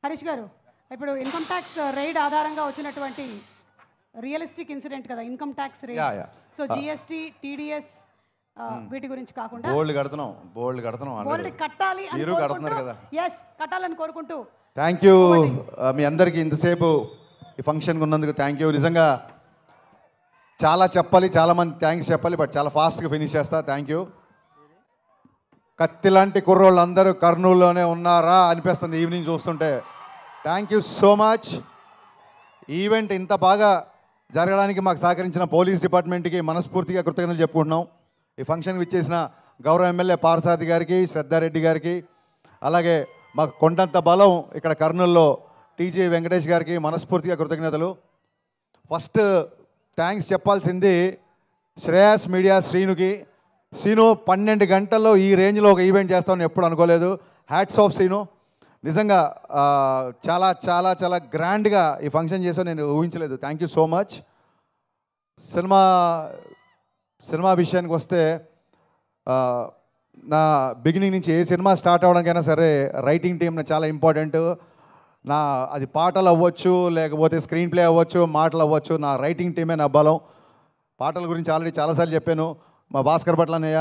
హరీష్ గారు, ఇప్పుడు income tax raid ఆధారంగా వచ్చినటువంటి రియలిస్టిక్ ఇన్సిడెంట్ కదా income tax raid. So GST, TDS వీటి గురించి కాకుండా బోల్డ్ కడుతున్నాం బోల్డ్ కట్టాలి అని మీరు కడుతున్నారు కదా. ఎస్, కట్టాలని కోరుకుంటూ థ్యాంక్ యూ మీ అందరికీ ఇంతసేపు ఈ ఫంక్షన్కి ఉన్నందుకు థ్యాంక్ యూ. నిజంగా చాలా చెప్పాలి, చాలామంది థ్యాంక్స్ చెప్పాలి, బట్ చాలా ఫాస్ట్గా ఫినిష్ చేస్తా. Thank you. కత్తి లాంటి కుర్రోళ్ళు అందరూ కర్నూలులోనే ఉన్నారా అనిపిస్తుంది ఈవినింగ్ చూస్తుంటే. Thank you so much. Event ఇంత బాగా జరగడానికి మాకు సహకరించిన పోలీస్ డిపార్ట్మెంట్కి మనస్ఫూర్తిగా కృతజ్ఞతలు చెప్పుకుంటున్నాం. ఈ ఫంక్షన్కి ఇచ్చేసిన గౌరవ ఎమ్మెల్యే పార్సాది గారికి, శ్రద్ధారెడ్డి గారికి, అలాగే మాకు కొండంత బలం ఇక్కడ కర్నూలులో టీజీ వెంకటేష్ గారికి మనస్ఫూర్తిగా కృతజ్ఞతలు. ఫస్ట్ థ్యాంక్స్ చెప్పాల్సింది శ్రేయాస్ మీడియా శ్రీనుకి. శ్రీను 12 గంటల్లో ఈ రేంజ్లో ఒక ఈవెంట్ చేస్తామని ఎప్పుడు అనుకోలేదు. Hats off Srinu. నిజంగా చాలా చాలా చాలా గ్రాండ్గా ఈ ఫంక్షన్ చేసావు, నేను ఊహించలేదు. Thank you so much. Cinema విషయానికి వస్తే నా బిగినింగ్ నుంచి ఏ సినిమా స్టార్ట్ అవ్వడానికైనా సరే రైటింగ్ టీమ్ చాలా ఇంపార్టెంట్. అది పాటలు అవ్వచ్చు, లేకపోతే స్క్రీన్ ప్లే అవ్వచ్చు, మాటలు అవ్వచ్చు, నా రైటింగ్ టీమే నా బలం. పాటల గురించి ఆల్రెడీ చాలాసార్లు చెప్పాను. మా భాస్కర్ భట్ల అన్నయ్య,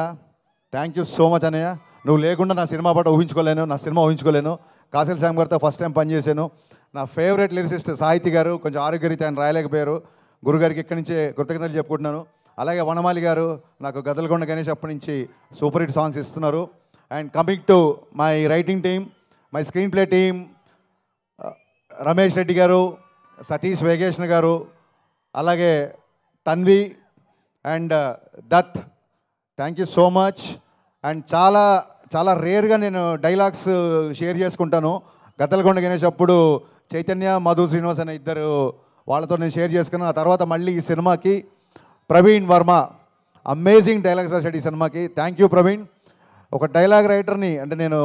థ్యాంక్ యూ సో మచ్ అన్నయ్య. నువ్వు లేకుండా నా సినిమా పాట ఊహించుకోలేను. కాసిల్ శ్యామ్ గారితో ఫస్ట్ టైం పనిచేశాను. నా ఫేవరెట్ లిరిసిస్ట్ సాహితీ గారు కొంచెం ఆరోగ్యరీత్యా ఆయన రాయలేకపోయారు. గురుగారికి ఇక్కడి నుంచే కృతజ్ఞతలు చెప్పుకుంటున్నాను. అలాగే వనమాలి గారు నాకు గదలకొండ గణేష్ అప్పటి నుంచి సూపర్ హిట్ సాంగ్స్ ఇస్తున్నారు. And coming to my writing team, my screen play team, Ramesh Reddy గారు, సతీష్ వేగేష్ణ గారు, అలాగే Tanvi and Dutt, thank you so much. And చాలా చాలా రేర్గా నేను డైలాగ్స్ షేర్ చేసుకుంటాను. గద్దలకొండ గణేష్ అప్పుడు చైతన్య, మధు శ్రీనివాస్ అనే ఇద్దరు వాళ్ళతో నేను షేర్ చేసుకున్నాను. ఆ తర్వాత మళ్ళీ ఈ సినిమాకి ప్రవీణ్ వర్మ అమేజింగ్ డైలాగ్స్ రాశాడు ఈ సినిమాకి. Thank you Praveen. ఒక డైలాగ్ రైటర్ని, అంటే నేను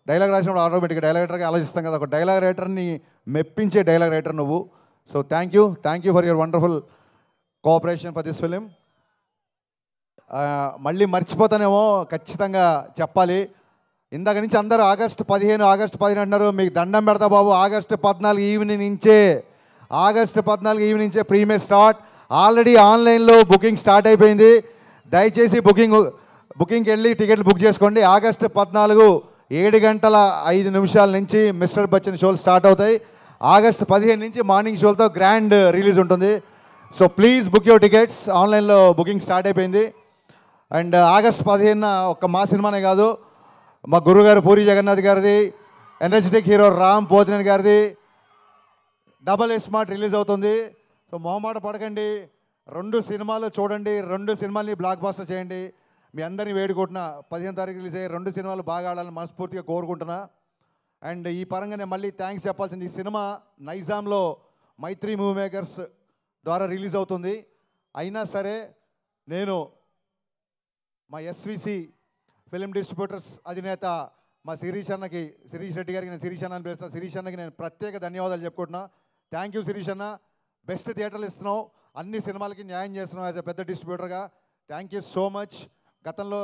డైలాగ్ రాసినప్పుడు ఆటోమేటిక్గా డైలాగ్ రైటర్గా ఆలోచిస్తాం కదా, ఒక డైలాగ్ రైటర్ని మెప్పించే డైలాగ్ రైటర్ నువ్వు. So thank you for your wonderful cooperation for this film. మళ్ళీ మర్చిపోతానేమో, ఖచ్చితంగా చెప్పాలి. ఇందాక నుంచి అందరూ ఆగస్టు 15 అంటున్నారు. మీకు దండం పెడతా బాబు. ఆగస్టు 14 ఈవినింగ్ నుంచే ప్రీమియర్ స్టార్ట్. ఆల్రెడీ ఆన్లైన్లో బుకింగ్ స్టార్ట్ అయిపోయింది. దయచేసి బుకింగ్కి వెళ్ళి టికెట్లు బుక్ చేసుకోండి. ఆగస్టు 14 7:05 నుంచి మిస్టర్ బచ్చన్ షోలు స్టార్ట్ అవుతాయి. ఆగస్టు 15 నుంచి మార్నింగ్ షోలతో గ్రాండ్ రిలీజ్ ఉంటుంది. So please book your tickets. ఆన్లైన్లో బుకింగ్ స్టార్ట్ అయిపోయింది. అండ్ ఆగస్టు 15 ఒక్క మా సినిమానే కాదు, మా గురుగారు పూరి జగన్నాథ్ గారిది, ఎనర్జెటిక్ హీరో రామ్ పోతినేని గారిది డబల్ స్మార్ట్ రిలీజ్ అవుతుంది. సో మొహమాట పడకండి, 2 సినిమాలు చూడండి, 2 సినిమాల్ని బ్లాక్ బాస్టర్ చేయండి. మీ అందరినీ వేడుకుంటున్నా 15 తారీఖు రిలీజ్ అయ్యే 2 సినిమాలు బాగా ఆడాలని మనస్ఫూర్తిగా కోరుకుంటున్నా. అండ్ ఈ పరంగా నేను మళ్ళీ థ్యాంక్స్ చెప్పాల్సింది, ఈ సినిమా నైజాంలో మైత్రి మూవీ మేకర్స్ ద్వారా రిలీజ్ అవుతుంది. అయినా సరే నేను మా ఎస్విసి ఫిలిం డిస్ట్రిబ్యూటర్స్ అధినేత మా శిరీష్ రెడ్డి గారికి, నేను శిరీష్ అన్న అని పిలుస్తాను, శిరీష్ అన్నకి నేను ప్రత్యేక ధన్యవాదాలు చెప్పుకుంటున్నా. థ్యాంక్ యూ శిరీష్ అన్న. బెస్ట్ థియేటర్లు ఇస్తున్నావు, అన్ని సినిమాలకి న్యాయం చేస్తున్నావు యాజ్ ఎ పెద్ద డిస్ట్రిబ్యూటర్గా. Thank you so much. గతంలో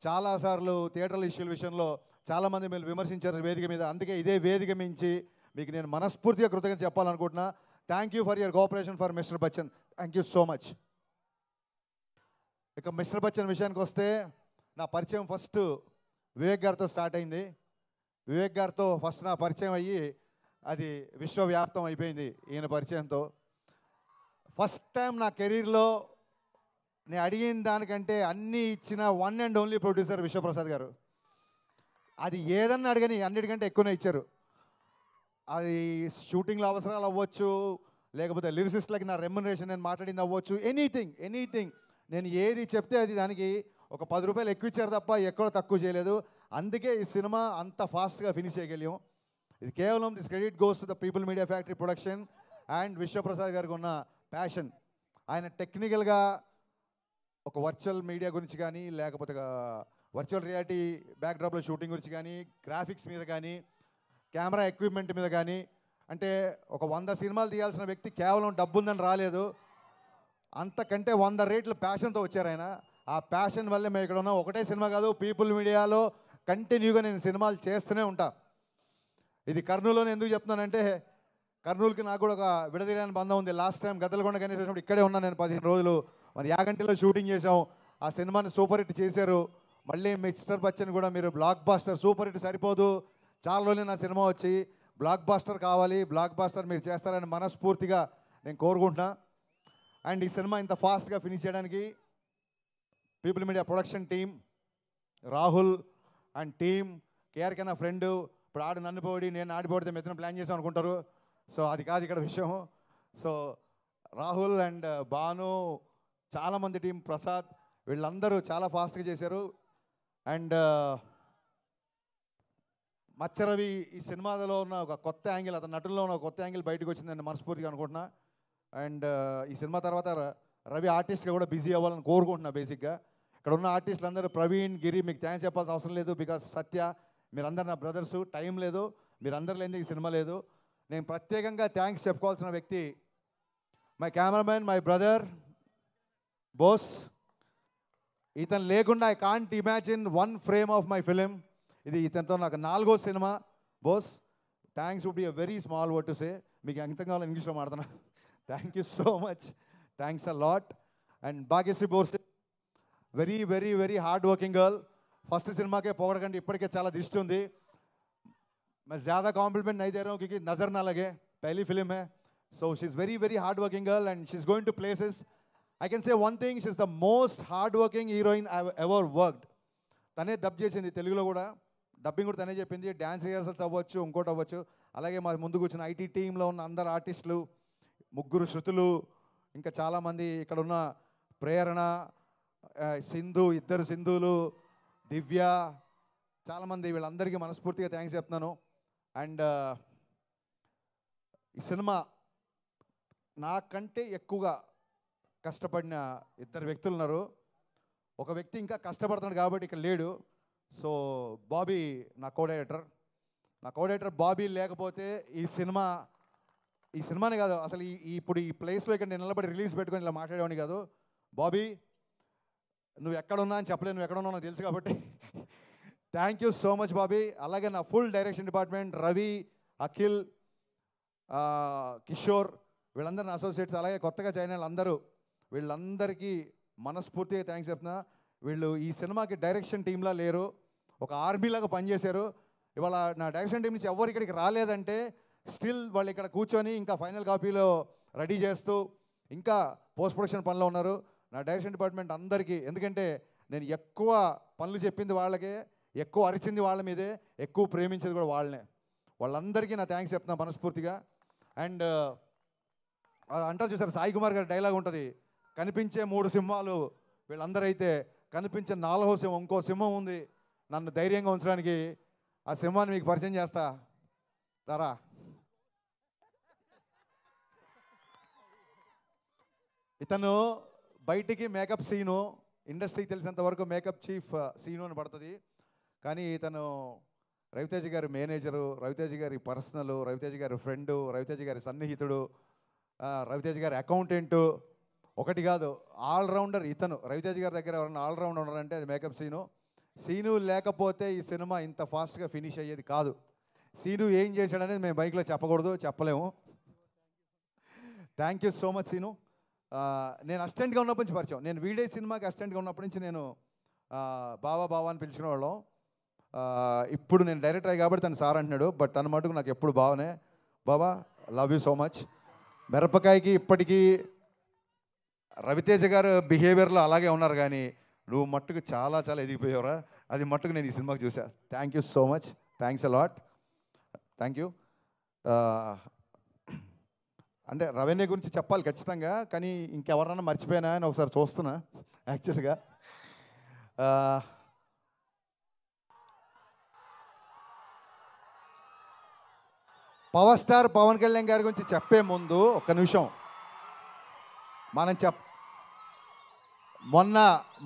చాలాసార్లు థియేటర్ల ఇష్యూల విషయంలో చాలామంది మీరు విమర్శించారు వేదిక మీద. అందుకే ఇదే వేదిక మించి మీకు నేను మనస్ఫూర్తిగా కృతజ్ఞత చెప్పాలనుకుంటున్నా. Thank you for your cooperation for mister Bachchan. Thank you so much. ఇక మిస్టర్ బచ్చన్ విషయానికి వస్తే, నా పరిచయం ఫస్ట్ వివేక్ గారితో స్టార్ట్ అయింది. వివేక్ గారితో ఫస్ట్ నా పరిచయం అయ్యి అది విశ్వవ్యాప్తం అయిపోయింది ఈయన పరిచయంతో. ఫస్ట్ టైం నా కెరీర్లో నేను అడిగిన దానికంటే అన్నీ ఇచ్చిన one and only producer Vishwaprasad గారు. అది ఏదన్నా అడగని అన్నిటికంటే ఎక్కువనే ఇచ్చారు. అది షూటింగ్లో అవసరాలు అవ్వచ్చు, లేకపోతే లిరిసిస్ట్లకి నా రెమ్యునరేషన్ నేను మాట్లాడింది అవ్వచ్చు, ఎనీథింగ్ నేను ఏది చెప్తే అది దానికి ఒక 10 రూపాయలు ఎక్కువ ఇచ్చారు తప్ప ఎక్కడో తక్కువ చేయలేదు. అందుకే ఈ సినిమా అంత ఫాస్ట్గా ఫినిష్ చేయగలిగాం. ఇది కేవలం this credit goes to the people media factory production and Vishwaprasad గారికి ఉన్న ప్యాషన్. ఆయన టెక్నికల్గా ఒక వర్చువల్ మీడియా గురించి కానీ, లేకపోతే వర్చువల్ రియాలిటీ బ్యాక్డ్రాప్లో షూటింగ్ గురించి కానీ, గ్రాఫిక్స్ మీద కానీ, కెమెరా ఎక్విప్మెంట్ మీద కానీ, అంటే ఒక 100 సినిమాలు తీయాల్సిన వ్యక్తి కేవలం డబ్బు ఉందని రాలేదు, అంతకంటే 100 రేట్లు ప్యాషన్తో వచ్చారు ఆయన. ఆ ప్యాషన్ వల్లే మేము ఇక్కడ ఉన్నాం. ఒకటే సినిమా కాదు, పీపుల్ మీడియాలో కంటిన్యూగా నేను సినిమాలు చేస్తూనే ఉంటా. ఇది కర్నూలులోనే ఎందుకు చెప్తున్నానంటే కర్నూలుకి నాకు కూడా ఒక విడదీయని బంధం ఉంది. లాస్ట్ టైం గద్దలకొండ గణేష్ వచ్చినప్పుడు ఇక్కడే ఉన్నాను నేను 15 రోజులు. మరి యాగంటిలో షూటింగ్ చేసాం. ఆ సినిమాని సూపర్ హిట్ చేశారు. మళ్ళీ మిస్టర్ బచ్చన్ కూడా మీరు బ్లాక్ బాస్టర్, సూపర్ హిట్ సరిపోదు, చాలా రోజులు నా సినిమా వచ్చి బ్లాక్ బాస్టర్ కావాలి, బ్లాక్ బాస్టర్ మీరు చేస్తారని మనస్ఫూర్తిగా నేను కోరుకుంటున్నా. అండ్ ఈ సినిమా ఇంత ఫాస్ట్గా ఫినిష్ చేయడానికి people media production team, Rahul and team, KRK నా ఫ్రెండ్. ఇప్పుడు ఆడు నన్ను పోడి నేను ఆడిపోడితే మెత్తన ప్లాన్ చేసాం అనుకుంటారు. సో అది కాదు ఇక్కడ విషయం. సో రాహుల్ అండ్ భాను, చాలామంది టీం, ప్రసాద్, వీళ్ళందరూ చాలా ఫాస్ట్గా చేశారు. అండ్ మచ్చరవి ఈ సినిమాలో ఉన్న ఒక కొత్త యాంగిల్, అతని నటుల్లో ఉన్న కొత్త యాంగిల్ బయటకు వచ్చిందని మనస్ఫూర్తిగా అనుకుంటున్నా. అండ్ ఈ సినిమా తర్వాత రవి ఆర్టిస్ట్గా కూడా బిజీ అవ్వాలని కోరుకుంటున్నా. బేసిక్గా ఇక్కడ ఉన్న ఆర్టిస్టులు అందరూ ప్రవీణ్, గిరి, మీకు థ్యాంక్స్ చెప్పాల్సిన అవసరం లేదు. బికాస్ సత్య, మీరందరూ నా బ్రదర్సు. టైం లేదు, మీరందరూ లేని ఈ సినిమా లేదు. నేను ప్రత్యేకంగా థ్యాంక్స్ చెప్పుకోవాల్సిన వ్యక్తి my cameraman, my brother Bose. ఇతను లేకుండా I can't imagine one frame of my film. ఇది ఇతనితో నాకు 4వ cinema. Bose, thanks would be a very small word to say. మీకు ఎంత కావాలో ఇంగ్లీష్లో మాడుతున్నా. Thank you so much, thanks a lot. And Bhagyashri Borse, very very very hard working girl. First cinema के पोगड़कंडी इप्पटिके चाला दृष्टि उंदी. मैं ज़्यादा कॉम्प्लीमेंट नहीं दे रहा हूँ क्योंकि नज़र ना लगे, पहली फिल्म है. So she's very very hard working girl and she's going to places. I can say one thing, she's the most hard working heroine I've ever worked. తనే డబ్ చేసింది తెలుగులో కూడా, డబ్బింగ్ కూడా తనే చెప్పింది. డ్యాన్స్ రిహర్సల్స్ అవ్వచ్చు, ఇంకోటి అవ్వచ్చు. అలాగే మా ముందుకు వచ్చిన ఐటీ టీంలో ఉన్న అందరు ఆర్టిస్టులు, 3 శృతులు, ఇంకా చాలామంది ఇక్కడ ఉన్న ప్రేరణ, సింధు, 2 సింధులు, దివ్య, చాలామంది, వీళ్ళందరికీ మనస్ఫూర్తిగా థ్యాంక్స్ చెప్తున్నాను. అండ్ ఈ సినిమా నాకంటే ఎక్కువగా కష్టపడిన 2 వ్యక్తులు ఉన్నారు. ఒక వ్యక్తి ఇంకా కష్టపడుతున్నాడు కాబట్టి ఇక్కడ లేడు. సో బాబీ నా కో డైరెక్టర్ బాబీ లేకపోతే ఈ సినిమానే కాదు అసలు ఇప్పుడు ఈ ప్లేస్లో ఇక్కడ నేను నిలబడి రిలీజ్ పెట్టుకొని ఇలా మాట్లాడేవాడిని కాదు. బాబీ, నువ్వు ఎక్కడున్నా అని చెప్పలేదు, నువ్వు ఎక్కడున్నావు నాకు తెలుసు కాబట్టి thank you so much Bobby. అలాగే నా full direction department, Ravi, Akhil, Kishore, వీళ్ళందరూ నా అసోసియేట్స్, అలాగే కొత్తగా జాయిన్ అయిన అందరూ, వీళ్ళందరికీ మనస్ఫూర్తిగా థ్యాంక్స్ చెప్తున్నా. వీళ్ళు ఈ సినిమాకి డైరెక్షన్ టీంలా లేరు, ఒక ఆర్మీలాగా పనిచేశారు. ఇవాళ నా డైరెక్షన్ టీం నుంచి ఎవరు ఇక్కడికి రాలేదంటే స్టిల్ వాళ్ళు ఇక్కడ కూర్చొని ఇంకా ఫైనల్ కాపీలో రెడీ చేస్తూ ఇంకా పోస్ట్ ప్రొడక్షన్ పనిలో ఉన్నారు. నా డైరెక్షన్ డిపార్ట్మెంట్ అందరికీ, ఎందుకంటే నేను ఎక్కువ పనులు చెప్పింది వాళ్ళకే, ఎక్కువ అరిచింది వాళ్ళ మీదే, ఎక్కువ ప్రేమించేది కూడా వాళ్ళనే. వాళ్ళందరికీ నా థ్యాంక్స్ చెప్తున్నా మనస్ఫూర్తిగా. అండ్ అంటారు చూసారు, సాయి కుమార్ గారి డైలాగ్ ఉంటుంది, కనిపించే 3 సింహాలు వీళ్ళందరూ అయితే కనిపించే 4వ సింహం, ఇంకో సింహం ఉంది నన్ను ధైర్యంగా ఉంచడానికి. ఆ సింహాన్ని మీకు పరిచయం చేస్తా రారా. ఇతను బయటికి మేకప్ సీను, ఇండస్ట్రీకి తెలిసినంత వరకు మేకప్ చీఫ్ సీను అని పడుతుంది. కానీ ఇతను రవితేజ గారి మేనేజరు, రవితేజ గారి పర్సనల్, రవితేజ గారి ఫ్రెండు, రవితేజ గారి సన్నిహితుడు, రవితేజ గారి అకౌంటెంటు, ఒకటి కాదు ఆల్రౌండర్ ఇతను. రవితేజ గారి దగ్గర ఎవరైనా ఆల్రౌండర్ ఉన్నారంటే అది మేకప్ సీను. సీను లేకపోతే ఈ సినిమా ఇంత ఫాస్ట్గా ఫినిష్ అయ్యేది కాదు. సీను ఏం చేశాడనేది మేము బైక్లో చెప్పకూడదు, చెప్పలేము. Thank you so much Seenu. నేను అసిస్టెంట్గా ఉన్నప్పటి నుంచి పరిచయం, నేను వీడే సినిమాకి అసిస్టెంట్గా ఉన్నప్పటి నుంచి నేను బావా అని పిలిచిన వాళ్ళం. ఇప్పుడు నేను డైరెక్టర్ అయ్యి కాబట్టి తను సార్ అంటున్నాడు, బట్ తన మటుకు నాకు ఎప్పుడు బావనే. బావా, లవ్ యూ సో మచ్. మిరపకాయకి ఇప్పటికీ రవితేజ గారు బిహేవియర్లో అలాగే ఉన్నారు, కానీ నువ్వు మట్టుకు చాలా చాలా ఎదిగిపోయావురా, అది మట్టుకు నేను ఈ సినిమాకి చూసా. Thank you so much, thanks a lot, thank you. అంటే రవీణ్య గురించి చెప్పాలి ఖచ్చితంగా, కానీ ఇంకెవరన్నా మర్చిపోయినా అని ఒకసారి చూస్తున్నా యాక్చువల్గా. పవర్ స్టార్ పవన్ కళ్యాణ్ గారి గురించి చెప్పే ముందు ఒక్క నిమిషం మనం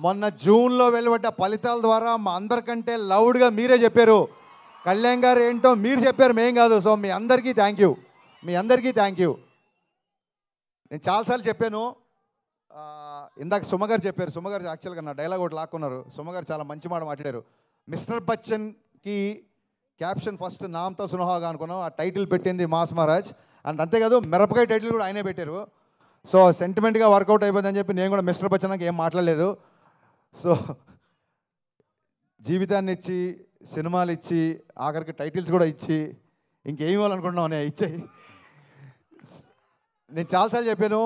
మొన్న జూన్లో వెలువడ్డ ఫలితాల ద్వారా మా అందరికంటే లౌడ్గా మీరే చెప్పారు, కళ్యాణ్ గారు ఏంటో మీరు చెప్పారు, మేం కాదు. సో మీ అందరికీ థ్యాంక్ యూ, మీ అందరికీ థ్యాంక్ యూ. నేను చాలాసార్లు చెప్పాను, ఇందాక సుమగారు చెప్పారు, సుమగారు యాక్చువల్గా నా డైలాగ్ ఒకటి లాక్కున్నారు. సుమగారు చాలా మంచి మాట మాట్లాడారు. మిస్టర్ బచ్చన్కి క్యాప్షన్ ఫస్ట్ నామ్తో సునహాగా అనుకున్నాం, ఆ టైటిల్ పెట్టింది మాస్ మహారాజ్. అండ్ అంతేకాదు మిరపకాయ టైటిల్ కూడా ఆయనే పెట్టారు. సో సెంటిమెంట్గా వర్కౌట్ అయిపోయిందని చెప్పి నేను కూడా మిస్టర్ బచ్చన్కి ఏం మాట్లాడలేదు. సో జీవితాన్ని ఇచ్చి, సినిమాలు ఇచ్చి, ఆఖరికి టైటిల్స్ కూడా ఇచ్చి, ఇంకేం ఇవ్వాలనుకుంటున్నావు నేను ఇచ్చాయి. నేను చాలాసార్లు చెప్పాను,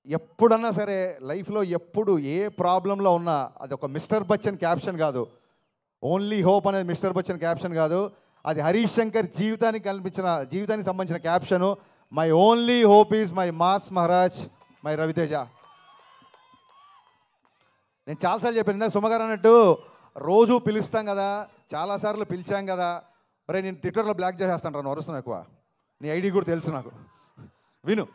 ఎప్పుడన్నా సరే లైఫ్లో ఎప్పుడు ఏ ప్రాబ్లంలో ఉన్నా అది ఒక మిస్టర్ బచ్చన్ క్యాప్షన్ కాదు, ఓన్లీ హోప్ అనేది మిస్టర్ బచ్చన్ క్యాప్షన్ కాదు, అది హరీష్ శంకర్ జీవితానికి సంబంధించిన caption. My only hope is my mass Maharaj, my Ravi Teja. నేను చాలాసార్లు చెప్పాను, ఇందాక సుమగారు అన్నట్టు రోజు పిలుస్తాం కదా, చాలాసార్లు పిలిచాం కదా, మరి నేను ట్విట్టర్లో బ్లాక్ చేసేస్తాను రాను, వరుస్తున్నాను ఎక్కువ, నీ ఐడి కూడా తెలుసు నాకు, విను.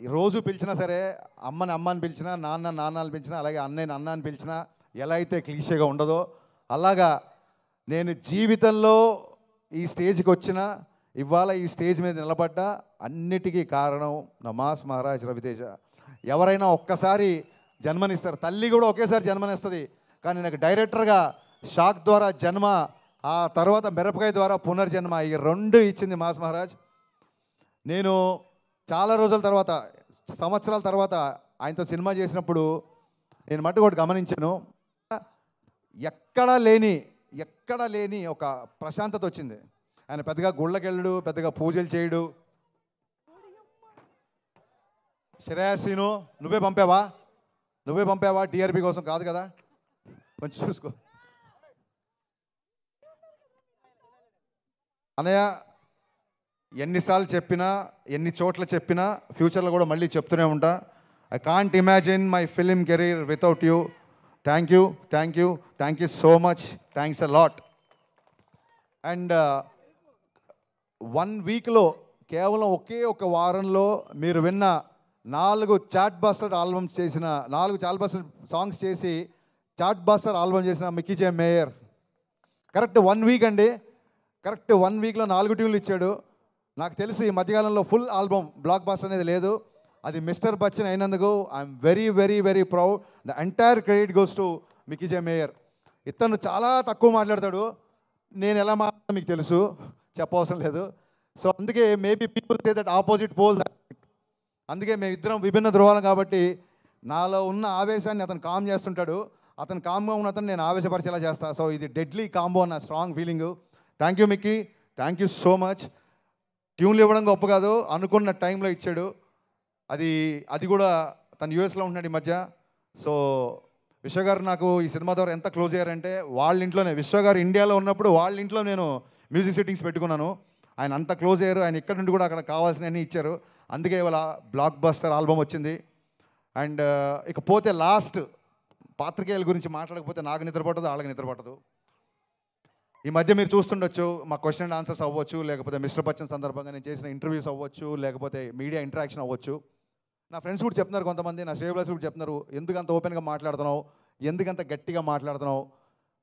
రోజు పిలిచినా సరే, అమ్మని అమ్మ అని పిలిచినా, నాన్న అని పిలిచినా, అలాగే అన్నయ్యని అన్న అని పిలిచినా, ఎలా అయితే క్లీషేగా ఉండదో అలాగా నేను జీవితంలో ఈ స్టేజ్కి వచ్చిన, ఇవాళ ఈ స్టేజ్ మీద నిలబడ్డా అన్నిటికీ కారణం నా మాస్ మహారాజ్ రవితేజ. ఎవరైనా ఒక్కసారి జన్మనిస్తారు, తల్లి కూడా ఒకేసారి జన్మనిస్తుంది, కానీ నాకు డైరెక్టర్గా షాక్ ద్వారా జన్మ, ఆ తర్వాత మిరపకాయ ద్వారా పునర్జన్మ, ఈ రెండు ఇచ్చింది మాస్ మహారాజ్. నేను చాలా రోజుల తర్వాత, సంవత్సరాల తర్వాత ఆయనతో సినిమా చేసినప్పుడు నేను మట్టు ఒకటి గమనించాను, ఎక్కడా లేని ఒక ప్రశాంతత వచ్చింది. ఆయన పెద్దగా గుళ్ళకెళ్ళడు, పెద్దగా పూజలు చేయడు. శ్రేయస్సీను నువ్వే పంపావా టీఆర్పీ కోసం కాదు కదా, కొంచెం చూసుకో అన్నయ్య. ఎన్నిసార్లు చెప్పినా, ఎన్ని చోట్ల చెప్పినా, ఫ్యూచర్లో కూడా మళ్ళీ చెప్తూనే ఉంటా, I can't imagine my film career without you. Thank you so much, thanks a lot. And 1 వీక్లో, కేవలం ఒకే ఒక వారంలో మీరు విన్న 4 చాట్ బస్టర్ ఆల్బమ్స్ చేసిన, 4 చాట్ బస్టర్ సాంగ్స్ చేసి చాట్ బస్టర్ ఆల్బమ్ చేసిన మిక్కీ జే మేయర్ కరెక్ట్ 1 వీక్ అండి, కరెక్ట్ 1 వీక్లో 4 ట్యూన్లు ఇచ్చాడు. నాకు తెలిసి ఈ మధ్యకాలంలో ఫుల్ ఆల్బమ్ బ్లాక్ బస్టర్ అనేది లేదు, అది మిస్టర్ బచ్చన్ అయినందుకు I'm very proud. The entire credit goes to Mickey J mayor. ఇతను చాలా తక్కువ మాట్లాడతాడు, నేను ఎలా మాట్లాడతాను మీకు తెలుసు, చెప్పవసరం లేదు. సో అందుకే maybe people say that opposite pole, అందుకే మేమిద్దరం విభిన్న ధృవాలం కాబట్టి నాలో ఉన్న ఆవేశాన్ని అతను కామ్ చేస్తుంటాడు, అతను కామ్గా ఉన్న అతను నేను ఆవేశపరిచేలా చేస్తాను. సో ఇది డెడ్లీ కాంబో అన్న strong feeling. Thank you Mickey, thank you so much. ట్యూన్లు ఇవ్వడం గొప్ప కాదు, అనుకున్న టైంలో ఇచ్చాడు. అది కూడా తను యూఎస్లో ఉంటున్నాడు ఈ మధ్య. సో విశ్వగారు నాకు ఈ సినిమా ద్వారా ఎంత క్లోజ్ అయ్యారంటే, వాళ్ళ ఇంట్లోనే, విశ్వగారు ఇండియాలో ఉన్నప్పుడు వాళ్ళ ఇంట్లో నేను మ్యూజిక్ సెట్టింగ్స్ పెట్టుకున్నాను. ఆయన అంత క్లోజ్ అయ్యారు, ఆయన ఇక్కడ నుండి కూడా అక్కడ కావాల్సినవన్నీ ఇచ్చారు. అందుకే ఇవాళ బ్లాక్ బస్టర్ ఆల్బమ్ వచ్చింది. అండ్ ఇకపోతే లాస్ట్, పాత్రికేయుల గురించి మాట్లాడకపోతే నాకు నిద్రపట్టదు, వాళ్ళకి నిద్రపట్టదు. ఈ మధ్య మీరు చూస్తుండొచ్చు, మా క్వశ్చన్ అండ్ ఆన్సర్స్ అవ్వచ్చు, లేకపోతే మిస్టర్ బచ్చన్ సందర్భంగా నేను చేసిన ఇంటర్వ్యూస్ అవ్వచ్చు, లేకపోతే మీడియా ఇంటరాక్షన్ అవ్వచ్చు. నా ఫ్రెండ్స్ కూడా చెప్తున్నారు, కొంతమంది నా షేవ్లర్స్ కూడా చెప్తున్నారు, ఎందుకంత ఓపెన్గా మాట్లాడుతున్నావు, ఎందుకంత గట్టిగా మాట్లాడుతున్నావు.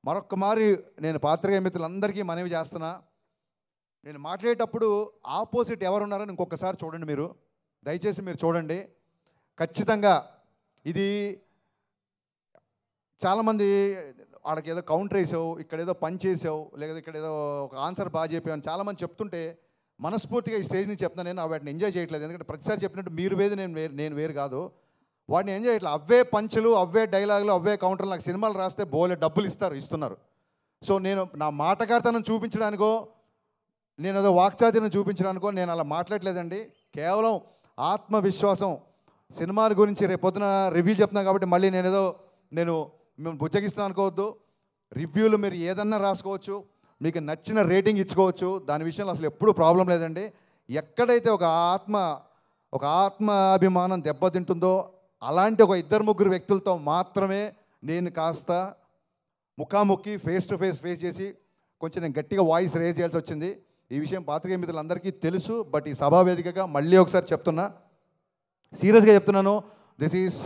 మరొక్కమారి నేను పాత్రికేయ మిత్రులందరికీ మనవి చేస్తున్నా, నేను మాట్లాడేటప్పుడు ఆపోజిట్ ఎవరున్నారని ఇంకొకసారి చూడండి, మీరు దయచేసి మీరు చూడండి. ఖచ్చితంగా ఇది చాలామంది వాళ్ళకి ఏదో కౌంటర్ వేసావు, ఇక్కడ ఏదో పని చేసావు, లేదా ఇక్కడ ఏదో ఒక ఆన్సర్ బాగా చెప్పావు అని చాలామంది చెప్తుంటే మనస్ఫూర్తిగా ఈ స్టేజ్ నుంచి చెప్తున్నాను, నేను వాటిని ఎంజాయ్ చేయట్లేదు. ఎందుకంటే ప్రతిసారి చెప్పినట్టు మీరు వేరు నేను వేరు కాదు, వాటిని ఎంజాయ్ చేయట్లేదు. అవే పంచులు, అవే డైలాగులు, అవే కౌంటర్లు. నాకు సినిమాలు రాస్తే బోలే డబ్బులు ఇస్తున్నారు. సో నేను నా మాటకారితనం చూపించడానికో, నేను ఏదో వాక్చాతుర్యం చూపించడానికో నేను అలా మాట్లాడలేదండి. కేవలం ఆత్మవిశ్వాసం. సినిమాల గురించి రేపు పొద్దున రివ్యూ చెప్తున్నాను కాబట్టి మళ్ళీ నేను మేము బుజ్జగిస్తున్నాను అనుకోవద్దు. రివ్యూలు మీరు ఏదన్నా రాసుకోవచ్చు, మీకు నచ్చిన రేటింగ్ ఇచ్చుకోవచ్చు, దాని విషయంలో అసలు ఎప్పుడూ ప్రాబ్లం లేదండి. ఎక్కడైతే ఒక ఆత్మాభిమానం దెబ్బతింటుందో అలాంటి ఒక 2-3 వ్యక్తులతో మాత్రమే నేను కాస్త ముఖాముఖి ఫేస్ టు ఫేస్ చేసి కొంచెం నేను గట్టిగా వాయిస్ రేజ్ చేయాల్సి వచ్చింది. ఈ విషయం పాత్రికేయ మిత్రులందరికీ తెలుసు. బట్ ఈ సభావేదికగా మళ్ళీ ఒకసారి చెప్తున్నా, సీరియస్గా చెప్తున్నాను, దిస్ ఈజ్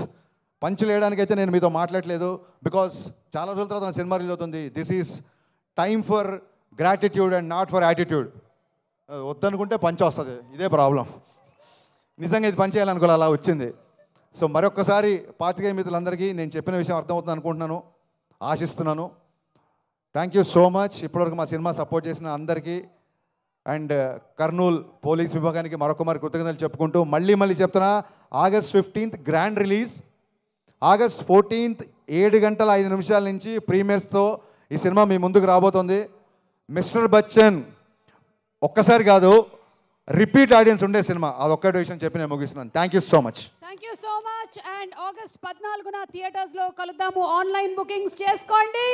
పంచులు వేయడానికైతే నేను మీతో మాట్లాడలేదు. బికాస్ చాలా రోజుల తర్వాత నా సినిమా రిలీజ్ అవుతుంది. This is time for gratitude and not for attitude. వద్దనుకుంటే పంచ్ వస్తుంది, ఇదే ప్రాబ్లం. నిజంగా ఇది పని చేయాలనుకోవాలి, అలా వచ్చింది. సో మరొక్కసారి పాత్రికేయ మిత్రులందరికీ నేను చెప్పిన విషయం అర్థమవుతుంది అనుకుంటున్నాను, ఆశిస్తున్నాను. థ్యాంక్ యూ సో మచ్ ఇప్పటివరకు మా సినిమా సపోర్ట్ చేసిన అందరికీ అండ్ కర్నూల్ పోలీస్ విభాగానికి మరొకమారి కృతజ్ఞతలు చెప్పుకుంటూ మళ్ళీ చెప్తున్నా, August 15th grand release, August 14th 7:05 నుంచి ప్రీమియర్స్తో ఈ సినిమా మీ ముందుకు రాబోతుంది. మిస్టర్ బచ్చన్ ఒక్కసారి కాదు, రిపీట్ ఆడియన్స్ ఉండే సినిమా, అదొక్కటి విషయం చెప్పి నేను ముగిస్తున్నాను. Thank you so much. Thank you so much. And August 14న థియేటర్స్లో కలుద్దాము. ఆన్లైన్ బుకింగ్స్ చేసుకోండి.